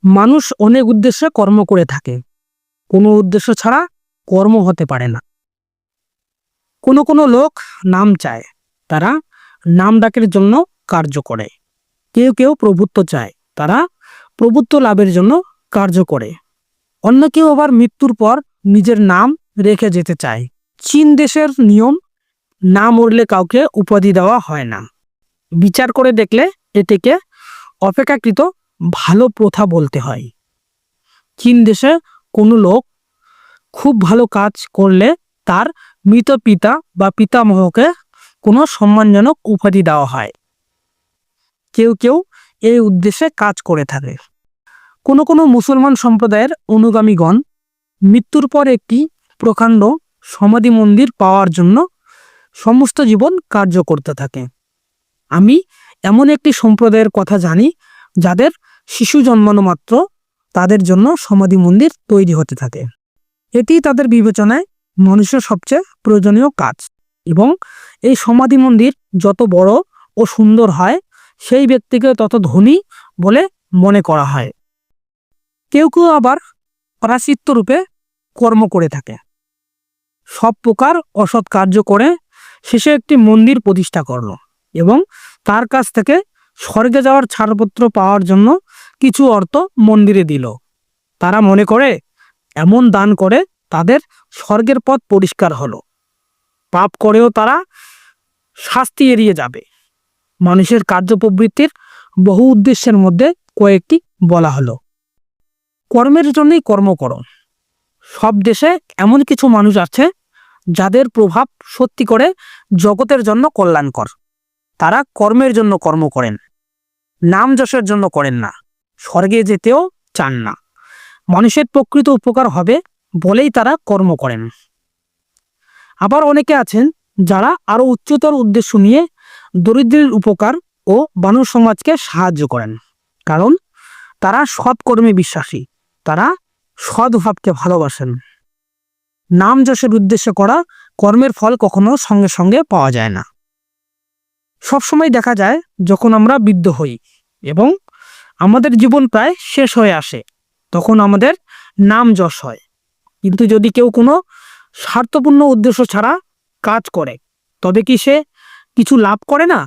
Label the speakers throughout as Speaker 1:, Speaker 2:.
Speaker 1: মানুষ অনেক উদ্দেশ্যে কর্ম করে থাকে। কোনো উদ্দেশ্য ছাড়া কর্ম হতে পারে না। কোনো কোনো লোক নাম চায়, তারা নাম ডাকের জন্য কার্য করে। কেউ কেউ প্রভুত্ব চায়, তারা প্রভুত্ব লাভের জন্য কার্য করে। অন্য কেউ আবার মৃত্যুর পর নিজের নাম রেখে যেতে চায়। চীন দেশের নিয়ম, না মরলে কাউকে উপাধি দেওয়া হয় না। বিচার করে দেখলে এটিকে অপেক্ষাকৃত ভালো প্রথা বলতে হয়। চীন দেশে কোনো লোক খুব ভালো কাজ করলে তার মৃত পিতা বা পিতামহকে কোনো সম্মানজনক উপাধি দেওয়া হয়। কেউ কেউ এই উদ্দেশ্যে কাজ করে থাকে। কোনো কোনো মুসলমান সম্প্রদায়ের অনুগামীগণ মৃত্যুর পর একটি প্রকাণ্ড সমাধি মন্দির পাওয়ার জন্য সমস্ত জীবন কার্য করতে থাকে। আমি এমন একটি সম্প্রদায়ের কথা জানি যাদের শিশু জন্মানো মাত্র তাদের জন্য সমাধি মন্দির তৈরি হতে থাকে। এটি তাদের বিবেচনায় মানুষের সবচেয়ে প্রয়োজনীয় কাজ, এবং এই সমাধি মন্দির যত বড় ও সুন্দর হয় সেই ব্যক্তিকে তত ধনী বলে মনে করা হয়। কেউ কেউ আবার প্রায়শ্চিত্ত রূপে কর্ম করে থাকে। সব প্রকার অসৎ কার্য করে শেষে একটি মন্দির প্রতিষ্ঠা করল এবং তার কাছ থেকে স্বর্গে যাওয়ার ছাড়পত্র পাওয়ার জন্য কিছু অর্থ মন্দিরে দিল। তারা মনে করে এমন দান করে তাদের স্বর্গের পথ পরিষ্কার হলো। পাপ করেও তারা শাস্তি এড়িয়ে যাবে। মানুষের কার্যপ্রবৃত্তির বহু উদ্দেশ্যের মধ্যে কয়েকটি বলা হলো। কর্মের জন্যই কর্ম করো। সব দেশে এমন কিছু মানুষ আছে যাদের প্রভাব সত্যি করে জগতের জন্য কল্যাণকর। তারা কর্মের জন্য কর্ম করেন, নাম যশের জন্য করেন না, স্বর্গে যেতেও চান না। মানুষের প্রকৃত উপকার হবে বলেই তারা কর্ম করেন। আবার অনেকে আছেন যারা আরো উচ্চতর উদ্দেশ্য নিয়ে দরিদ্রের উপকার ও মানব সমাজকে সাহায্য করেন, কারণ তারা সৎ কর্মে বিশ্বাসী, তারা সদ্ভাবকে ভালোবাসেন। নাম যশের উদ্দেশ্যে করা কর্মের ফল কখনো সঙ্গে সঙ্গে পাওয়া যায় না। সবসময় দেখা যায় যখন আমরা বৃদ্ধ হই এবং আমাদের জীবন প্রায় শেষ হয়ে আসে, তখন আমাদের নাম যশ হয়। কিন্তু যদি কেউ কোনো স্বার্থপূর্ণ উদ্দেশ্য ছাড়া কাজ করে, তবে কি সে কিছু লাভ করে না?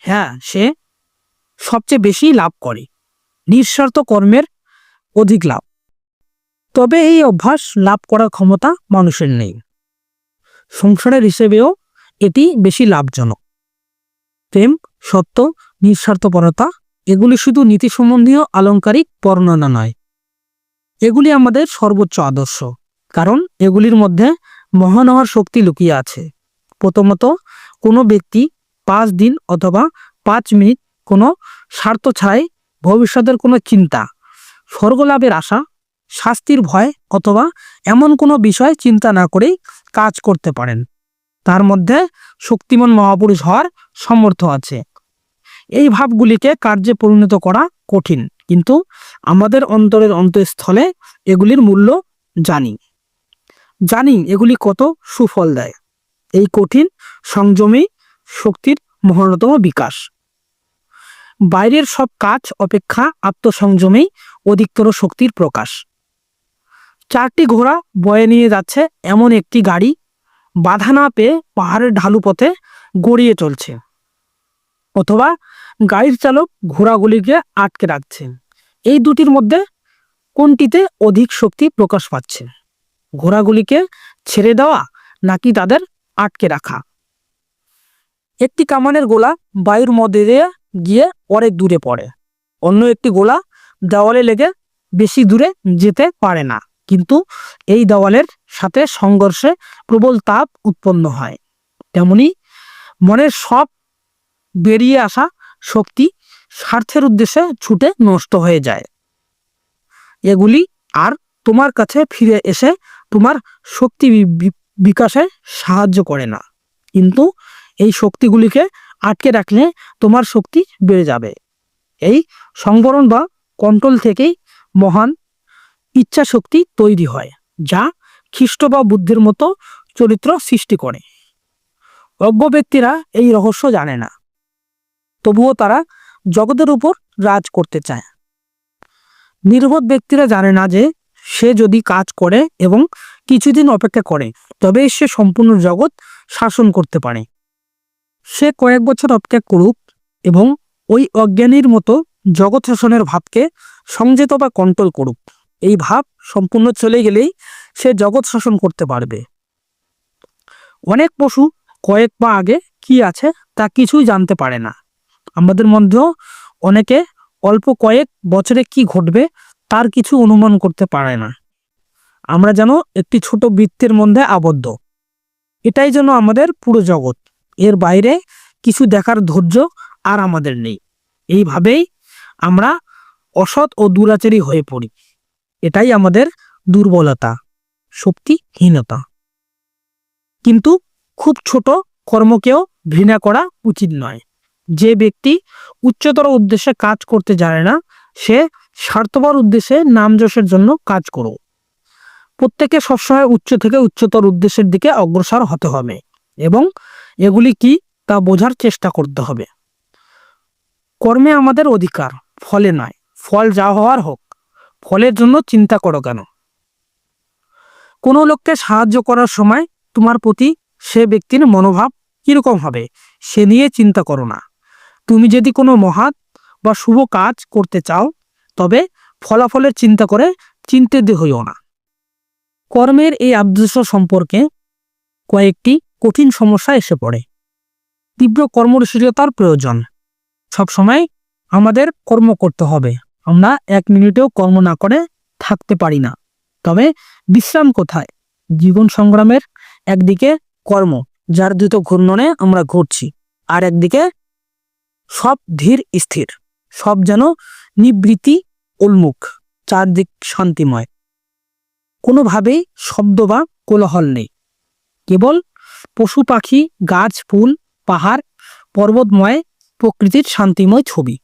Speaker 1: হ্যাঁ, সে সবচেয়ে বেশি লাভ করে। নিঃস্বার্থ কর্মের অধিক লাভ। তবে এই অভ্যাস লাভ করার ক্ষমতা মানুষের নেই। সংসারের হিসেবেও এটি বেশি লাভজনক। প্রেম, সত্য, নিঃস্বার্থপরতা এগুলি শুধু নীতি সম্বন্ধীয় আলংকারিক বর্ণনা নয়, এগুলি আমাদের সর্বোচ্চ আদর্শ, কারণ এগুলির মধ্যে মহান হওয়ার শক্তি লুকিয়ে আছে। প্রথমত, কোনো ব্যক্তি 5 দিন অথবা 5 মিনিট কোনো স্বার্থ ছাড়াই ভবিষ্যতের কোনো চিন্তা, স্বর্গলাভের আশা, শাস্তির ভয় অথবা এমন কোনো বিষয় চিন্তা না করেই কাজ করতে পারেন। তার মধ্যে শক্তিমান মহাপুরুষ হওয়ার সামর্থ্য আছে। এই ভাবগুলিকে কার্যে পরিণত করা কঠিন, কিন্তু আমাদের অন্তরের অন্তঃস্থলে এগুলির মূল্য জানি এগুলি কত সুফল দেয়। এই কঠিন সংযমী শক্তির মহানতম বিকাশ। বাইরের সব কাজ অপেক্ষা আত্মসংযমেই অধিকতর শক্তির প্রকাশ। 4টি ঘোড়া বয়ে নিয়ে যাচ্ছে এমন একটি গাড়ি বাধা না পেয়ে পাহাড়ের ঢালু পথে গড়িয়ে চলছে, অথবা গাড়ির চালক ঘোড়াগুলিকে আটকে রাখছে। এই দুটির মধ্যে কোনটিতে অধিক শক্তি প্রকাশ পাচ্ছে? ঘোড়াগুলিকে ছেড়ে দেওয়া নাকি তাদের আটকে রাখা? একটি কামানের গোলা বায়ুর মধ্যে দিয়ে গিয়ে অনেক দূরে পড়ে, অন্য একটি গোলা দেওয়ালে লেগে বেশি দূরে যেতে পারে না, কিন্তু এই দেওয়ালের সাথে সংঘর্ষে প্রবল তাপ উৎপন্ন হয়। তেমনি মনের সব বেরিয়ে আসা শক্তি স্বার্থের উদ্দেশ্যে ছুটে নষ্ট হয়ে যায়। এগুলি আর তোমার কাছে ফিরে এসে তোমার শক্তি বিকাশে সাহায্য করে না, কিন্তু এই শক্তিগুলিকে আটকে রাখলে তোমার শক্তি বেড়ে যাবে। এই সংবরণ বা কন্ট্রোল থেকেই মহান ইচ্ছা শক্তি তৈরি হয়, যা খ্রিস্ট বা বুদ্ধের মতো চরিত্র সৃষ্টি করে। অজ্ঞ ব্যক্তিরা এই রহস্য জানে না, তবুও তারা জগতের উপর রাজ করতে চায়। নির্বোধ ব্যক্তিরা জানে না যে সে যদি কাজ করে এবং কিছুদিন অপেক্ষা করে তবে সে সম্পূর্ণ জগৎ শাসন করতে পারে। সে কয়েক বছর অপেক্ষা করুক এবং ওই অজ্ঞানীর মতো জগৎ শাসনের ভাবকে সংযত বা কন্ট্রোল করুক। এই ভাব সম্পূর্ণ চলে গেলেই সে জগৎ শাসন করতে পারবে। অনেক পশু কয়েক পা আগে কি আছে তা কিছুই জানতে পারে না। আমাদের মধ্যেও অনেকে অল্প কয়েক বছরে কি ঘটবে তার কিছু অনুমান করতে পারে না। আমরা যেন একটি ছোট বৃত্তের মধ্যে আবদ্ধ। এটাই যেন আমাদের পুরো জগৎ। এর বাইরে কিছু দেখার ধৈর্য আর আমাদের নেই। এইভাবেই আমরা অসৎ ও দুরাচারী হয়ে পড়ি। এটাই আমাদের দুর্বলতা, শক্তিহীনতা। কিন্তু খুব ছোট কর্মকেও ঘৃণা করা উচিত নয়। যে ব্যক্তি উচ্চতর উদ্দেশ্যে কাজ করতে জানে না সে স্বার্থপর উদ্দেশ্যে নাম যশের জন্য কাজ করো। প্রত্যেকে সবসময় উচ্চ থেকে উচ্চতর উদ্দেশ্যের দিকে অগ্রসর হতে হবে এবং এগুলি কি তা বোঝার চেষ্টা করতে হবে। কর্মে আমাদের অধিকার, ফলে নয়। ফল যা হওয়ার হোক, ফলের জন্য চিন্তা করো কেন? কোনো লোককে সাহায্য করার সময় তোমার প্রতি সে ব্যক্তির মনোভাব কিরকম হবে সে নিয়ে চিন্তা করো না। তুমি যদি কোনো মহৎ বা শুভ কাজ করতে চাও তবে ফলাফলের চিন্তা করে চিন্তিত হইও না। কর্মের এই আদর্শ সম্পর্কে কয়েকটি কঠিন সমস্যা এসে পড়ে। তীব্র কর্মশীলতার প্রয়োজন। সবসময় আমাদের কর্ম করতে হবে। আমরা এক মিনিটেও কর্ম না করে থাকতে পারি না। তবে বিশ্রাম কোথায়? জীবন সংগ্রামের একদিকে কর্ম, যার দ্রুত ঘূর্ণনে আমরা ঘুরছি, আর একদিকে সব ধীর স্থির, সব যেন নিবৃত্তি উন্মুখ, চারদিক শান্তিময়। কোনোভাবেই শব্দ বা কোলাহল নেই। কেবল পশু পাখি, গাছ, ফুল, পাহাড়, পর্বতময় প্রকৃতির শান্তিময় ছবি।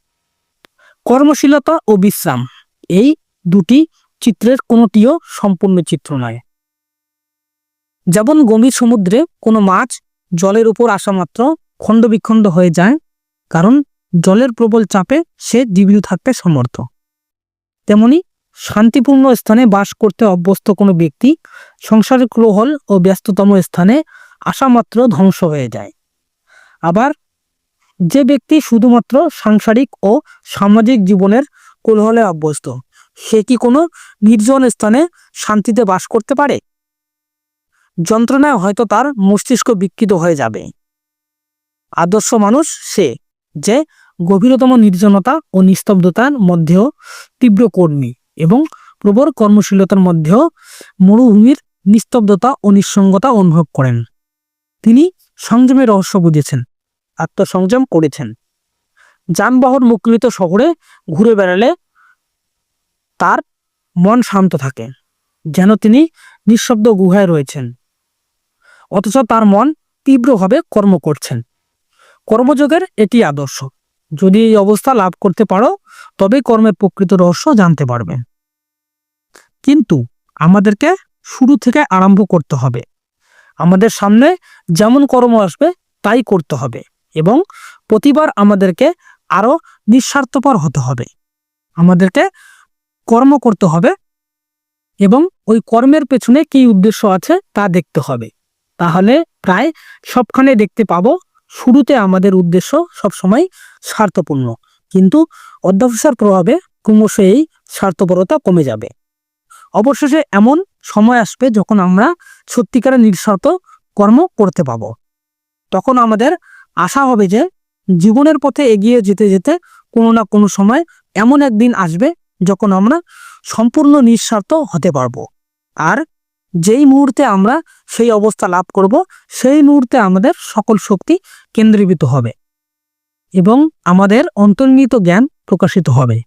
Speaker 1: কর্মশীলতা ও বিশ্রাম, এই দুটি চিত্রের কোনোটিও সম্পূর্ণ চিত্র নয়। যেমন গভীর সমুদ্রে কোনো মাছ জলের উপর আসা মাত্র খণ্ডবিখণ্ড হয়ে যায়, কারণ জলের প্রবল চাপে সে জীবিত থাকতে সমর্থ। তেমনি শান্তিপূর্ণ স্থানে বাস করতে অভ্যস্ত কোনো ব্যক্তি সংসারের কোলাহল ও ব্যস্ততম স্থানে আসা মাত্র ধ্বংস হয়ে যায়। আবার যে ব্যক্তি শুধুমাত্র সাংসারিক ও সামাজিক জীবনের কোলাহলে অভ্যস্ত সে কি কোনো নির্জন স্থানে শান্তিতে বাস করতে পারে? যন্ত্রণায় হয়তো তার মস্তিষ্ক বিকৃত হয়ে যাবে। আদর্শ মানুষ সে যে গভীরতম নির্জনতা ও নিস্তব্ধতার মধ্যেও তীব্র কর্মী এবং প্রবল কর্মশীলতার মধ্যেও মরুভূমির নিস্তব্ধতা ও নিঃসঙ্গতা অনুভব করেন। তিনি সংযমের রহস্য বুঝেছেন, আত্মসংযম করেছেন। যানবাহন মুখরিত শহরে ঘুরে বেড়ালে তার মন শান্ত থাকে, যেন তিনি নিঃশব্দ গুহায় রয়েছেন, অথচ তার মন তীব্রভাবে কর্ম করছেন। কর্মযোগের এটি আদর্শ। যদি এই অবস্থা লাভ করতে পারো তবে কর্মের প্রকৃত রহস্য জানতে পারবে। কিন্তু আমাদেরকে শুরু থেকে আরম্ভ করতে হবে। আমাদের সামনে যেমন কর্ম আসবে তাই করতে হবে এবং প্রতিবার আমাদেরকে আরো নিঃস্বার্থপর হতে হবে। আমাদেরকে কর্ম করতে হবে এবং ওই কর্মের পেছনে কি উদ্দেশ্য আছে তা দেখতে হবে। তাহলে প্রায় সবখানে দেখতে পাবো শুরুতে আমাদের উদ্দেশ্য সবসময় স্বার্থপূর্ণ, কিন্তু অধ্যবসায়ের প্রভাবে ক্রমশ এই স্বার্থপরতা কমে যাবে। অবশেষে এমন সময় আসবে যখন আমরা সত্যিকারের নিঃস্বার্থ কর্ম করতে পাবো। তখন আমাদের আশা হবে যে জীবনের পথে এগিয়ে যেতে যেতে কোনো না কোনো সময় এমন একদিন আসবে যখন আমরা সম্পূর্ণ নিঃস্বার্থ হতে পারবো। আর যেই মুহূর্তে আমরা সেই অবস্থা লাভ করব সেই মুহূর্তে আমাদের সকল শক্তি কেন্দ্রীভূত হবে এবং আমাদের অন্তর্নিহিত জ্ঞান প্রকাশিত হবে।